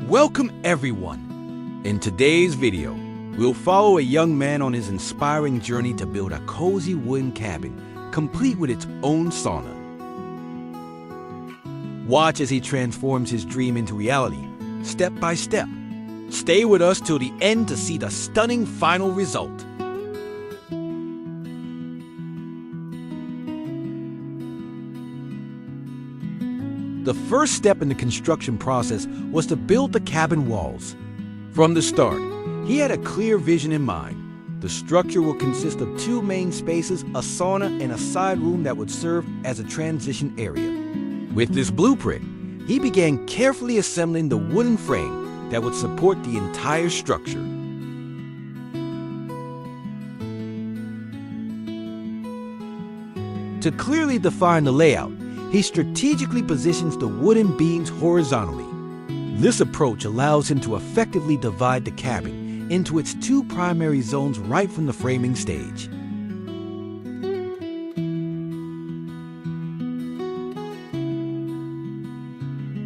Welcome everyone! In today's video, we'll follow a young man on his inspiring journey to build a cozy wooden cabin, complete with its own sauna. Watch as he transforms his dream into reality, step by step. Stay with us till the end to see the stunning final result. The first step in the construction process was to build the cabin walls. From the start, he had a clear vision in mind. The structure will consist of two main spaces, a sauna and a side room that would serve as a transition area. With this blueprint, he began carefully assembling the wooden frame that would support the entire structure. To clearly define the layout, he strategically positions the wooden beams horizontally. This approach allows him to effectively divide the cabin into its two primary zones right from the framing stage.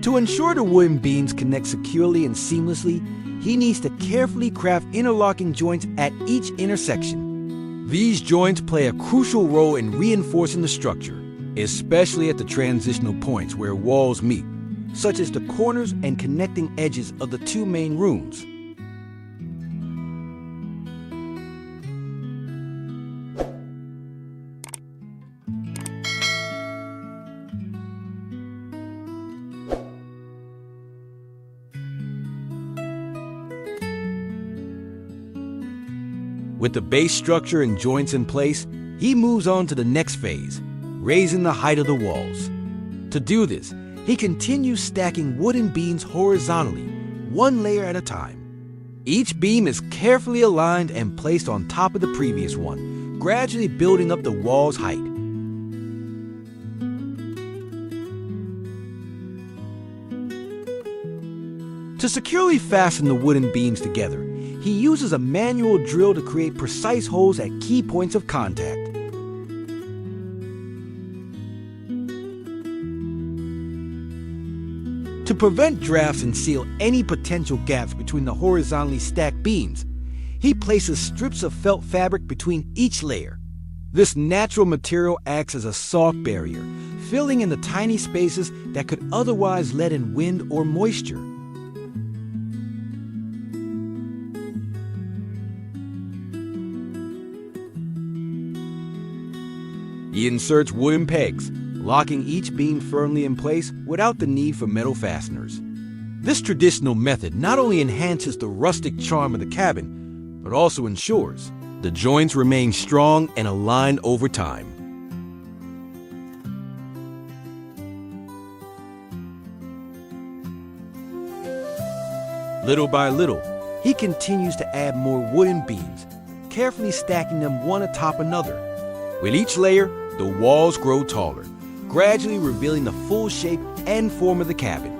To ensure the wooden beams connect securely and seamlessly, he needs to carefully craft interlocking joints at each intersection. These joints play a crucial role in reinforcing the structure, especially at the transitional points where walls meet, such as the corners and connecting edges of the two main rooms. With the base structure and joints in place, he moves on to the next phase, raising the height of the walls. To do this, he continues stacking wooden beams horizontally, one layer at a time. Each beam is carefully aligned and placed on top of the previous one, gradually building up the wall's height. To securely fasten the wooden beams together, he uses a manual drill to create precise holes at key points of contact. To prevent drafts and seal any potential gaps between the horizontally stacked beams, he places strips of felt fabric between each layer. This natural material acts as a soft barrier, filling in the tiny spaces that could otherwise let in wind or moisture. He inserts wooden pegs, locking each beam firmly in place without the need for metal fasteners. This traditional method not only enhances the rustic charm of the cabin, but also ensures the joints remain strong and aligned over time. Little by little, he continues to add more wooden beams, carefully stacking them one atop another. With each layer, the walls grow taller, gradually revealing the full shape and form of the cabin.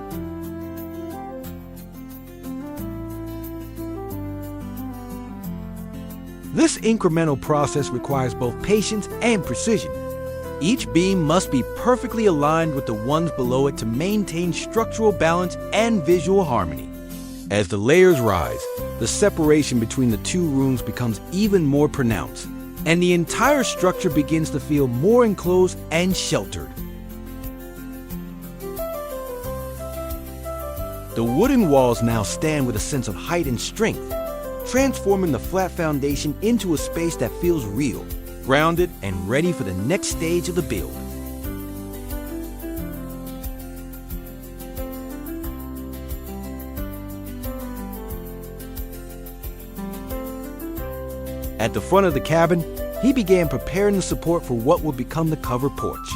This incremental process requires both patience and precision. Each beam must be perfectly aligned with the ones below it to maintain structural balance and visual harmony. As the layers rise, the separation between the two rooms becomes even more pronounced, and the entire structure begins to feel more enclosed and sheltered. The wooden walls now stand with a sense of height and strength, transforming the flat foundation into a space that feels real, grounded, and ready for the next stage of the build. At the front of the cabin, he began preparing the support for what would become the covered porch.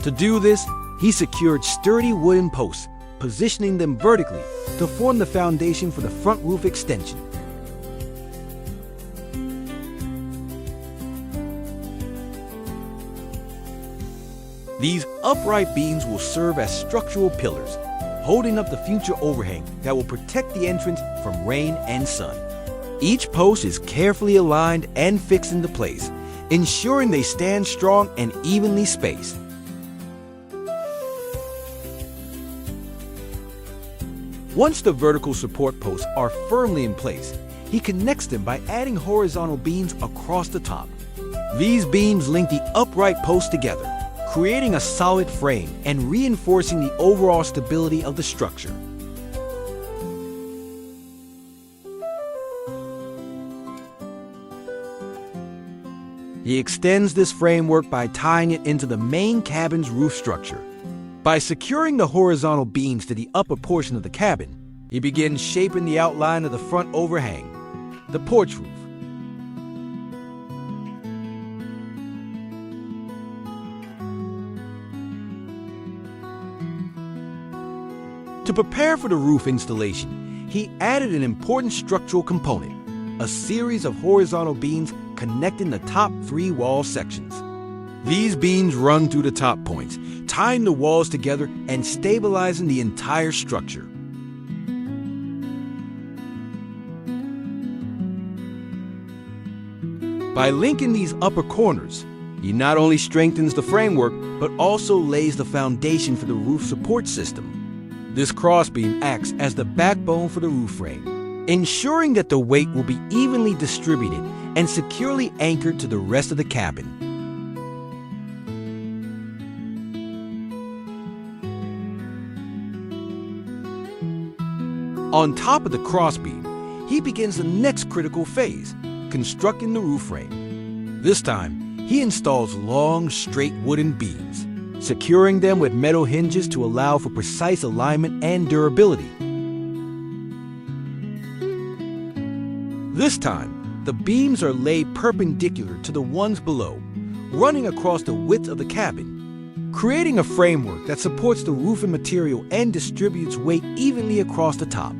To do this, he secured sturdy wooden posts, positioning them vertically to form the foundation for the front roof extension. These upright beams will serve as structural pillars, holding up the future overhang that will protect the entrance from rain and sun. Each post is carefully aligned and fixed into place, ensuring they stand strong and evenly spaced. Once the vertical support posts are firmly in place, he connects them by adding horizontal beams across the top. These beams link the upright posts together, creating a solid frame and reinforcing the overall stability of the structure. He extends this framework by tying it into the main cabin's roof structure. By securing the horizontal beams to the upper portion of the cabin, he begins shaping the outline of the front overhang, the porch roof. To prepare for the roof installation, he added an important structural component, a series of horizontal beams connecting the top 3 wall sections. These beams run through the top points, tying the walls together and stabilizing the entire structure. By linking these upper corners, he not only strengthens the framework, but also lays the foundation for the roof support system. This crossbeam acts as the backbone for the roof frame, ensuring that the weight will be evenly distributed and securely anchored to the rest of the cabin. On top of the crossbeam, he begins the next critical phase, constructing the roof frame. This time, he installs long, straight wooden beams, securing them with metal hinges to allow for precise alignment and durability. This time, the beams are laid perpendicular to the ones below, running across the width of the cabin, creating a framework that supports the roofing material and distributes weight evenly across the top.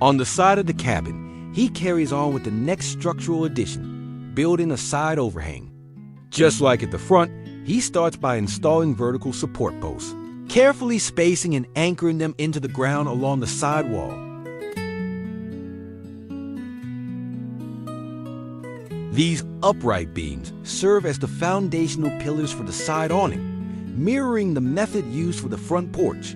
On the side of the cabin, he carries on with the next structural addition, building a side overhang. Just like at the front, he starts by installing vertical support posts, carefully spacing and anchoring them into the ground along the side wall. These upright beams serve as the foundational pillars for the side awning, mirroring the method used for the front porch.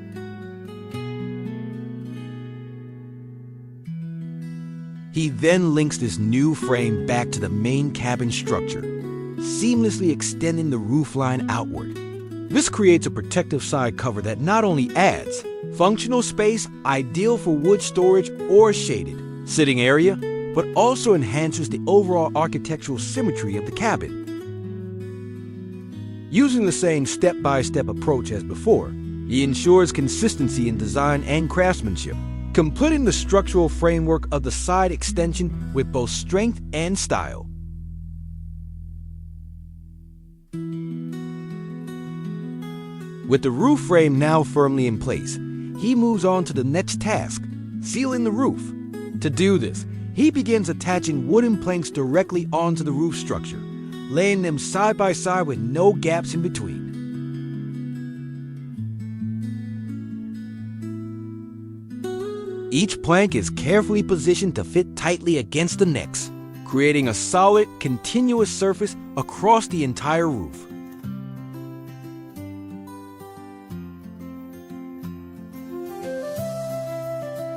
He then links this new frame back to the main cabin structure, seamlessly extending the roofline outward. This creates a protective side cover that not only adds functional space ideal for wood storage or shaded sitting area, but also enhances the overall architectural symmetry of the cabin. Using the same step-by-step approach as before, he ensures consistency in design and craftsmanship, completing the structural framework of the side extension with both strength and style. With the roof frame now firmly in place, he moves on to the next task, sealing the roof. To do this, he begins attaching wooden planks directly onto the roof structure, laying them side by side with no gaps in between. Each plank is carefully positioned to fit tightly against the next, creating a solid, continuous surface across the entire roof.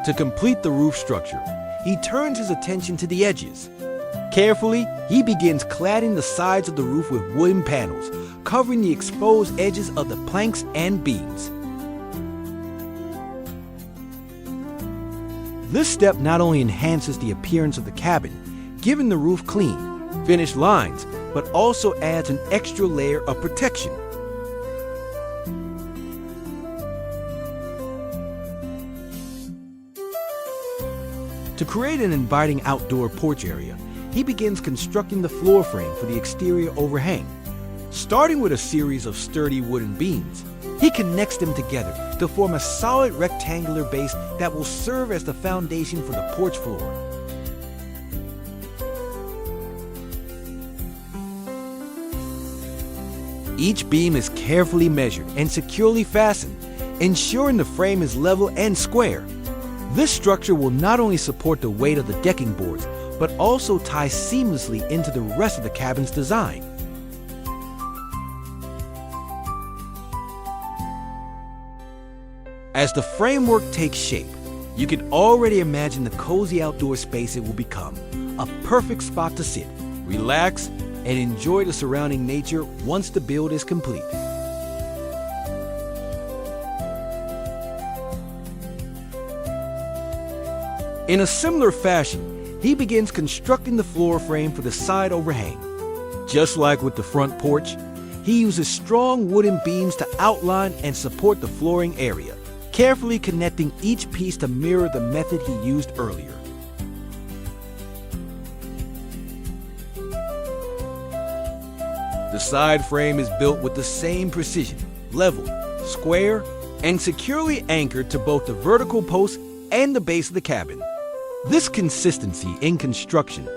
To complete the roof structure, he turns his attention to the edges. Carefully, he begins cladding the sides of the roof with wooden panels, covering the exposed edges of the planks and beams. This step not only enhances the appearance of the cabin, giving the roof clean, finished lines, but also adds an extra layer of protection. To create an inviting outdoor porch area, he begins constructing the floor frame for the exterior overhang. Starting with a series of sturdy wooden beams, he connects them together to form a solid rectangular base that will serve as the foundation for the porch floor. Each beam is carefully measured and securely fastened, ensuring the frame is level and square. This structure will not only support the weight of the decking boards, but also tie seamlessly into the rest of the cabin's design. As the framework takes shape, you can already imagine the cozy outdoor space it will become, a perfect spot to sit, relax, and enjoy the surrounding nature once the build is complete. In a similar fashion, he begins constructing the floor frame for the side overhang. Just like with the front porch, he uses strong wooden beams to outline and support the flooring area, carefully connecting each piece to mirror the method he used earlier. The side frame is built with the same precision, level, square, and securely anchored to both the vertical post and the base of the cabin. This consistency in construction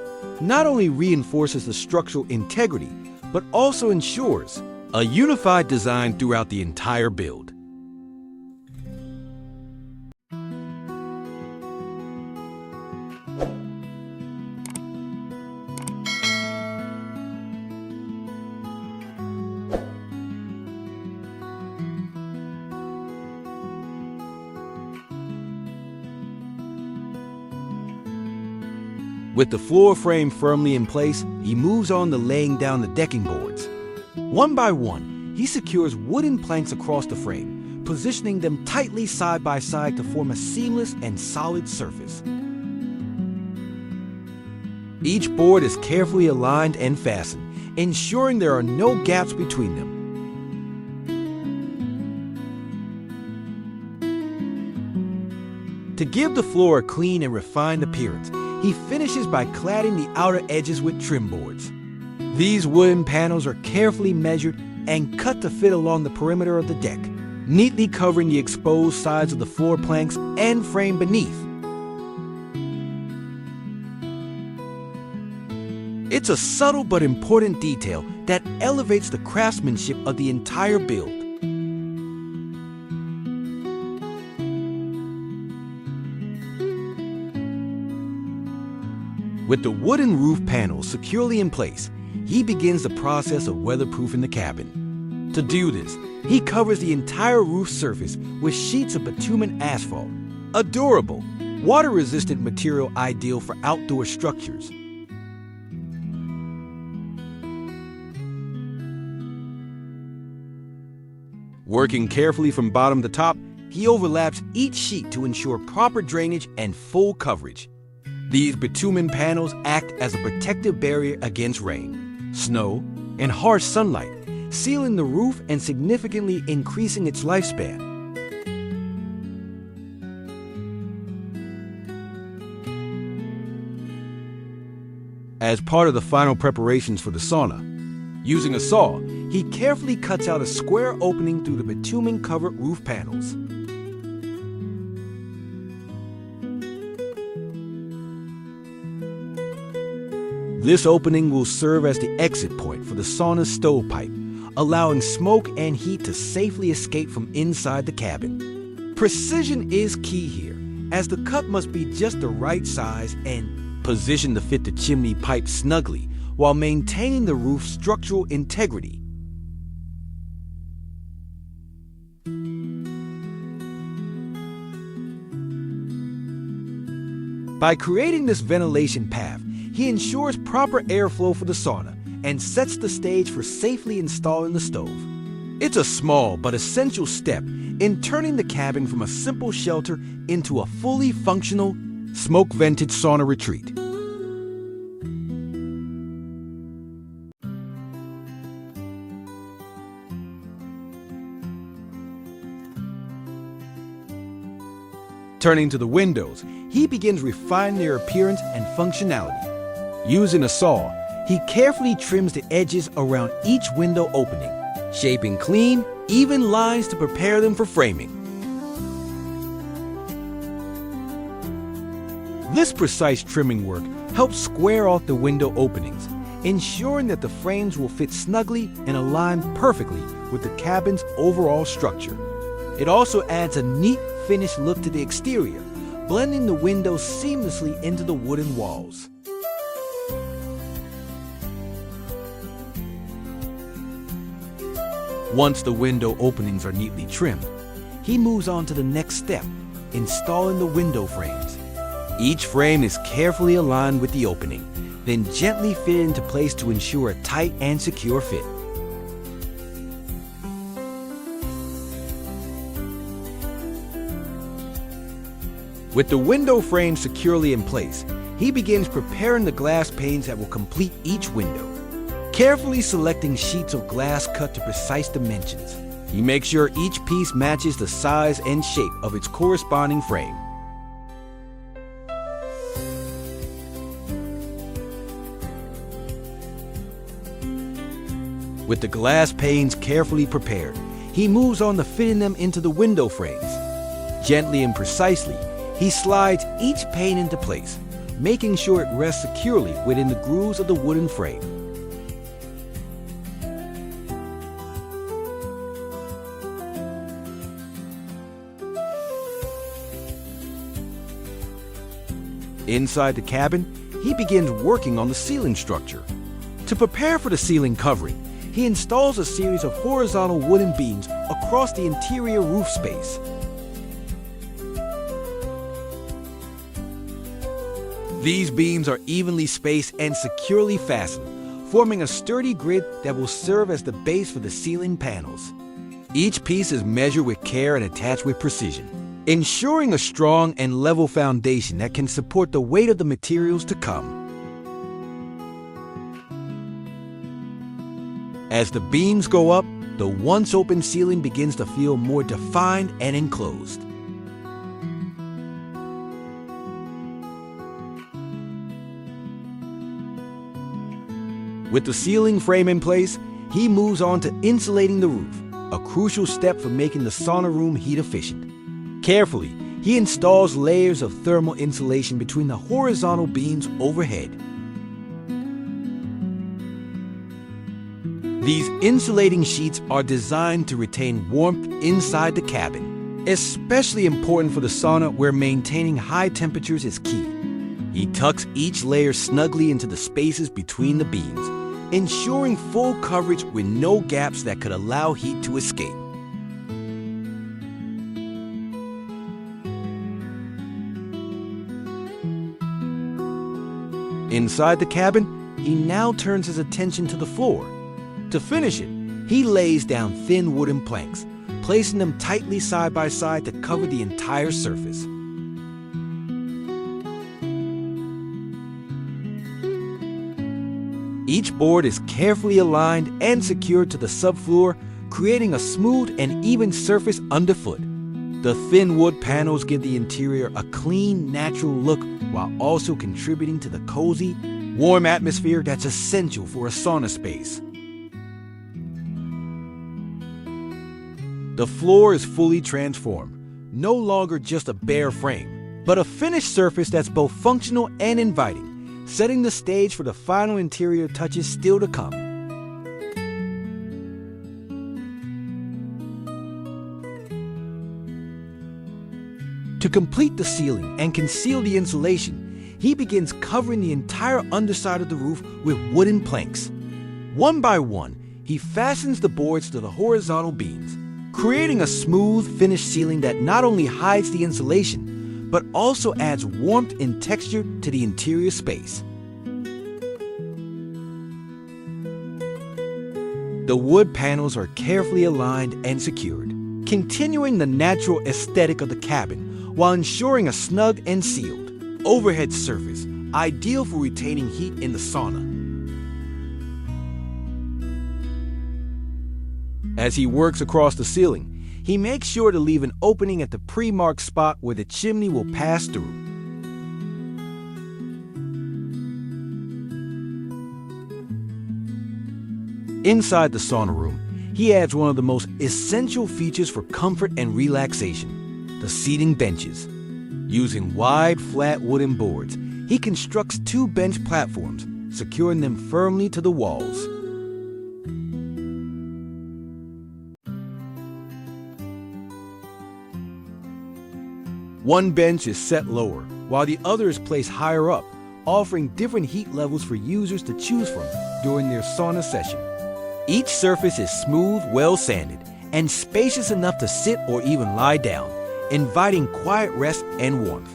not only reinforces the structural integrity, but also ensures a unified design throughout the entire build. With the floor frame firmly in place, he moves on to laying down the decking boards. One by one, he secures wooden planks across the frame, positioning them tightly side by side to form a seamless and solid surface. Each board is carefully aligned and fastened, ensuring there are no gaps between them. To give the floor a clean and refined appearance, he finishes by cladding the outer edges with trim boards. These wooden panels are carefully measured and cut to fit along the perimeter of the deck, neatly covering the exposed sides of the floor planks and frame beneath. It's a subtle but important detail that elevates the craftsmanship of the entire build. With the wooden roof panels securely in place, he begins the process of weatherproofing the cabin. To do this, he covers the entire roof surface with sheets of bitumen asphalt, a durable, water-resistant material ideal for outdoor structures. Working carefully from bottom to top, he overlaps each sheet to ensure proper drainage and full coverage. These bitumen panels act as a protective barrier against rain, snow, and harsh sunlight, sealing the roof and significantly increasing its lifespan. As part of the final preparations for the sauna, using a saw, he carefully cuts out a square opening through the bitumen-covered roof panels. This opening will serve as the exit point for the sauna's stovepipe, allowing smoke and heat to safely escape from inside the cabin. Precision is key here, as the cut must be just the right size and positioned to fit the chimney pipe snugly while maintaining the roof's structural integrity. By creating this ventilation path, he ensures proper airflow for the sauna and sets the stage for safely installing the stove. It's a small but essential step in turning the cabin from a simple shelter into a fully functional, smoke-vented sauna retreat. Turning to the windows, he begins refining their appearance and functionality. Using a saw, he carefully trims the edges around each window opening, shaping clean, even lines to prepare them for framing. This precise trimming work helps square off the window openings, ensuring that the frames will fit snugly and align perfectly with the cabin's overall structure. It also adds a neat, finished look to the exterior, blending the windows seamlessly into the wooden walls. Once the window openings are neatly trimmed, he moves on to the next step, installing the window frames. Each frame is carefully aligned with the opening, then gently fit into place to ensure a tight and secure fit. With the window frame securely in place, he begins preparing the glass panes that will complete each window. Carefully selecting sheets of glass cut to precise dimensions, he makes sure each piece matches the size and shape of its corresponding frame. With the glass panes carefully prepared, he moves on to fitting them into the window frames. Gently and precisely, he slides each pane into place, making sure it rests securely within the grooves of the wooden frame. Inside the cabin, he begins working on the ceiling structure. To prepare for the ceiling covering, he installs a series of horizontal wooden beams across the interior roof space. These beams are evenly spaced and securely fastened, forming a sturdy grid that will serve as the base for the ceiling panels. Each piece is measured with care and attached with precision, ensuring a strong and level foundation that can support the weight of the materials to come. As the beams go up, the once open ceiling begins to feel more defined and enclosed. With the ceiling frame in place, he moves on to insulating the roof, a crucial step for making the sauna room heat efficient. Carefully, he installs layers of thermal insulation between the horizontal beams overhead. These insulating sheets are designed to retain warmth inside the cabin, especially important for the sauna where maintaining high temperatures is key. He tucks each layer snugly into the spaces between the beams, ensuring full coverage with no gaps that could allow heat to escape. Inside the cabin, he now turns his attention to the floor. To finish it, he lays down thin wooden planks, placing them tightly side by side to cover the entire surface. Each board is carefully aligned and secured to the subfloor, creating a smooth and even surface underfoot. The thin wood panels give the interior a clean, natural look while also contributing to the cozy, warm atmosphere that's essential for a sauna space. The floor is fully transformed, no longer just a bare frame, but a finished surface that's both functional and inviting, setting the stage for the final interior touches still to come. To complete the ceiling and conceal the insulation, he begins covering the entire underside of the roof with wooden planks. One by one, he fastens the boards to the horizontal beams, creating a smooth, finished ceiling that not only hides the insulation, but also adds warmth and texture to the interior space. The wood panels are carefully aligned and secured, continuing the natural aesthetic of the cabin while ensuring a snug and sealed overhead surface, ideal for retaining heat in the sauna. As he works across the ceiling, he makes sure to leave an opening at the pre-marked spot where the chimney will pass through. Inside the sauna room, he adds one of the most essential features for comfort and relaxation, the seating benches. Using wide, flat wooden boards, he constructs 2 bench platforms, securing them firmly to the walls. One bench is set lower, while the other is placed higher up, offering different heat levels for users to choose from during their sauna session. Each surface is smooth, well sanded, and spacious enough to sit or even lie down, inviting quiet rest and warmth.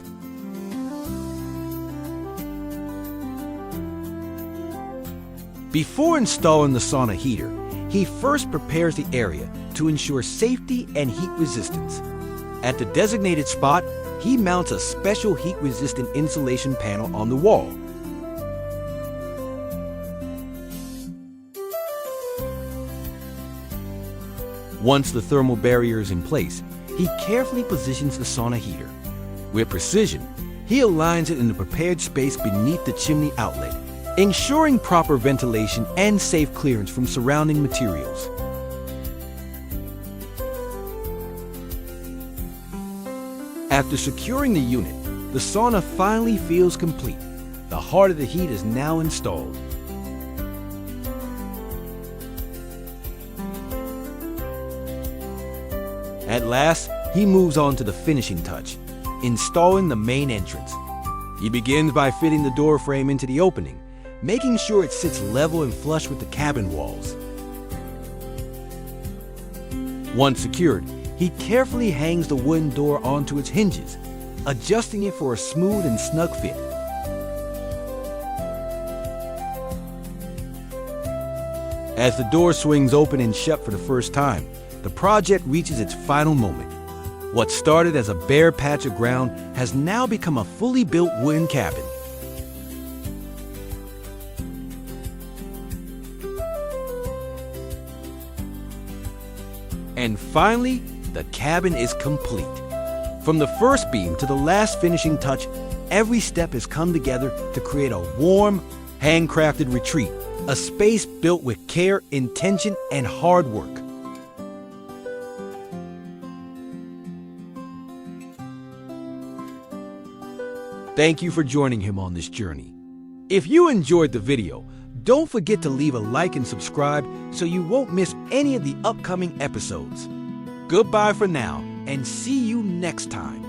Before installing the sauna heater, he first prepares the area to ensure safety and heat resistance. At the designated spot, he mounts a special heat-resistant insulation panel on the wall. Once the thermal barrier is in place, he carefully positions the sauna heater. With precision, he aligns it in the prepared space beneath the chimney outlet, ensuring proper ventilation and safe clearance from surrounding materials. After securing the unit, the sauna finally feels complete. The heart of the heat is now installed. At last, he moves on to the finishing touch, installing the main entrance. He begins by fitting the door frame into the opening, making sure it sits level and flush with the cabin walls. Once secured, he carefully hangs the wooden door onto its hinges, adjusting it for a smooth and snug fit. As the door swings open and shut for the first time, the project reaches its final moment. What started as a bare patch of ground has now become a fully built wooden cabin. And finally, the cabin is complete. From the first beam to the last finishing touch, every step has come together to create a warm, handcrafted retreat, a space built with care, intention, and hard work. Thank you for joining him on this journey. If you enjoyed the video, don't forget to leave a like and subscribe so you won't miss any of the upcoming episodes. Goodbye for now, and see you next time.